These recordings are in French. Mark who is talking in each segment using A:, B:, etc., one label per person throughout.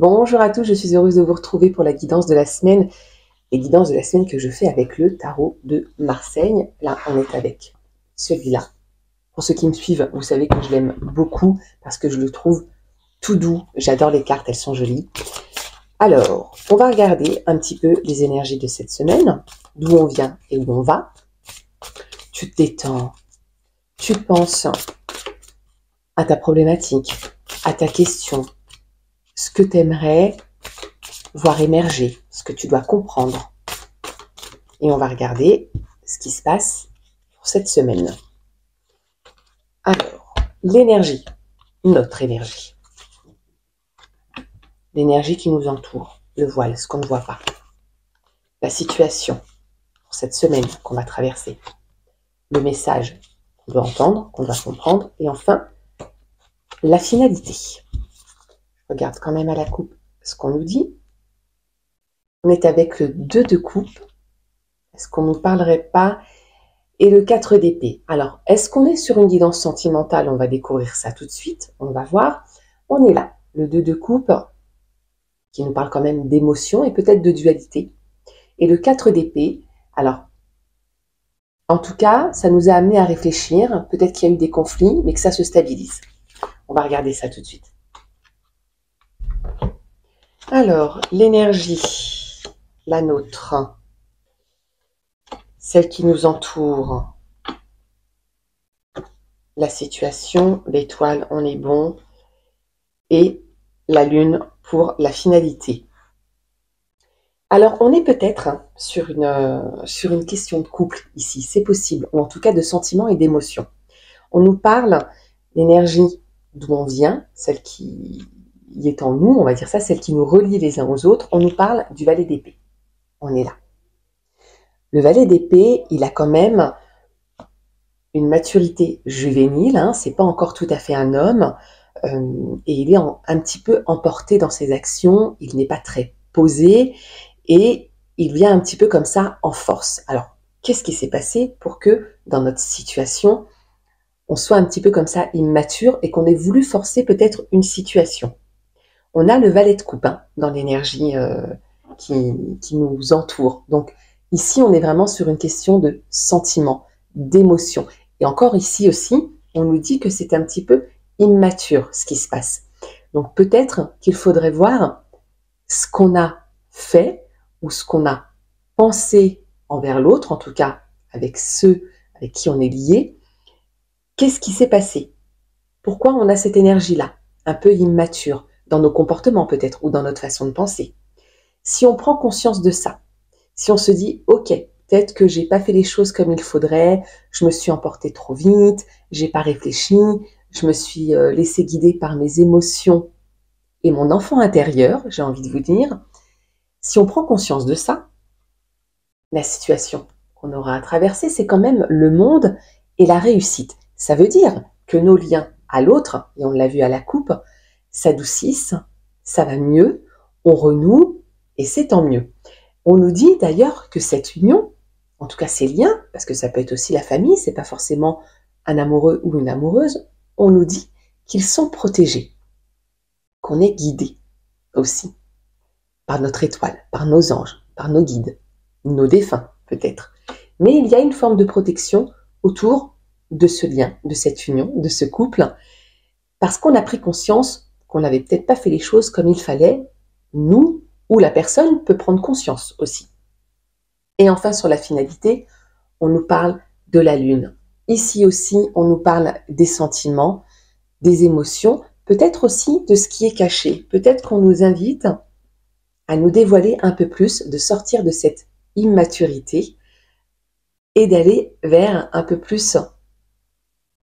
A: Bonjour à tous, je suis heureuse de vous retrouver pour la guidance de la semaine. Les guidances de la semaine que je fais avec le tarot de Marseille. Là, on est avec celui-là. Pour ceux qui me suivent, vous savez que je l'aime beaucoup parce que je le trouve tout doux. J'adore les cartes, elles sont jolies. Alors, on va regarder un petit peu les énergies de cette semaine, d'où on vient et où on va. Tu te détends, tu penses à ta problématique, à ta question, ce que tu aimerais voir émerger, ce que tu dois comprendre. Et on va regarder ce qui se passe pour cette semaine. Alors, l'énergie, notre énergie. L'énergie qui nous entoure, le voile, ce qu'on ne voit pas. La situation pour cette semaine qu'on va traverser. Le message qu'on doit entendre, qu'on doit comprendre. Et enfin, la finalité. Je regarde quand même à la coupe ce qu'on nous dit. On est avec le 2 de coupe. Est-ce qu'on ne nous parlerait pas? Et le 4 d'épée. Alors, est-ce qu'on est sur une guidance sentimentale? On va découvrir ça tout de suite. On va voir. On est là. Le 2 de coupe, qui nous parle quand même d'émotion et peut-être de dualité. Et le 4 d'épée, alors, en tout cas, ça nous a amené à réfléchir. Peut-être qu'il y a eu des conflits, mais que ça se stabilise. On va regarder ça tout de suite. Alors, l'énergie, la nôtre, celle qui nous entoure, la situation, l'étoile, on est bon, et la lune pour la finalité. Alors, on est peut-être sur une question de couple ici, c'est possible, ou en tout cas de sentiments et d'émotions. On nous parle d'énergie d'où on vient, celle qui est en nous, on va dire ça, celle qui nous relie les uns aux autres. On nous parle du valet d'épée. On est là. Le valet d'épée, il a quand même une maturité juvénile, c'est pas encore tout à fait un homme, et il est un petit peu emporté dans ses actions, il n'est pas très posé, et il vient un petit peu comme ça en force. Alors, qu'est-ce qui s'est passé pour que, dans notre situation, on soit un petit peu comme ça immature et qu'on ait voulu forcer peut-être une situation? On a le valet de coupe dans l'énergie qui nous entoure. Donc, ici, on est vraiment sur une question de sentiment, d'émotion. Et encore ici aussi, on nous dit que c'est un petit peu immature ce qui se passe. Donc peut-être qu'il faudrait voir ce qu'on a fait ou ce qu'on a pensé envers l'autre, en tout cas avec ceux avec qui on est lié. Qu'est-ce qui s'est passé? Pourquoi on a cette énergie-là, un peu immature, dans nos comportements peut-être, ou dans notre façon de penser? Si on prend conscience de ça, si on se dit « Ok, peut-être que j'ai pas fait les choses comme il faudrait, je me suis emportée trop vite, j'ai pas réfléchi, je me suis laissée guider par mes émotions et mon enfant intérieur, j'ai envie de vous dire. » Si on prend conscience de ça, la situation qu'on aura à traverser, c'est quand même le monde et la réussite. Ça veut dire que nos liens à l'autre, et on l'a vu à la coupe, s'adoucissent, ça va mieux, on renoue, et c'est tant mieux. On nous dit d'ailleurs que cette union, en tout cas ces liens, parce que ça peut être aussi la famille, c'est pas forcément un amoureux ou une amoureuse, on nous dit qu'ils sont protégés, qu'on est guidés aussi par notre étoile, par nos anges, par nos guides, nos défunts peut-être. Mais il y a une forme de protection autour de ce lien, de cette union, de ce couple, parce qu'on a pris conscience qu'on n'avait peut-être pas fait les choses comme il fallait, nous, ou la personne peut prendre conscience aussi. Et enfin, sur la finalité, on nous parle de la lune. Ici aussi, on nous parle des sentiments, des émotions, peut-être aussi de ce qui est caché. Peut-être qu'on nous invite à nous dévoiler un peu plus, de sortir de cette immaturité et d'aller vers un peu plus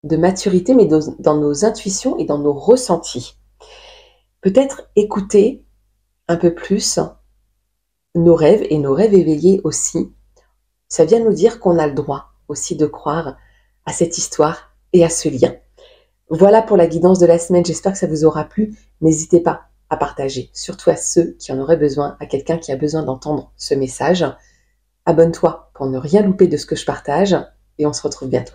A: de maturité, mais dans nos intuitions et dans nos ressentis. Peut-être écouter un peu plus nos rêves et nos rêves éveillés aussi. Ça vient nous dire qu'on a le droit aussi de croire à cette histoire et à ce lien. Voilà pour la guidance de la semaine, j'espère que ça vous aura plu. N'hésitez pas à partager, surtout à ceux qui en auraient besoin, à quelqu'un qui a besoin d'entendre ce message. Abonne-toi pour ne rien louper de ce que je partage et on se retrouve bientôt.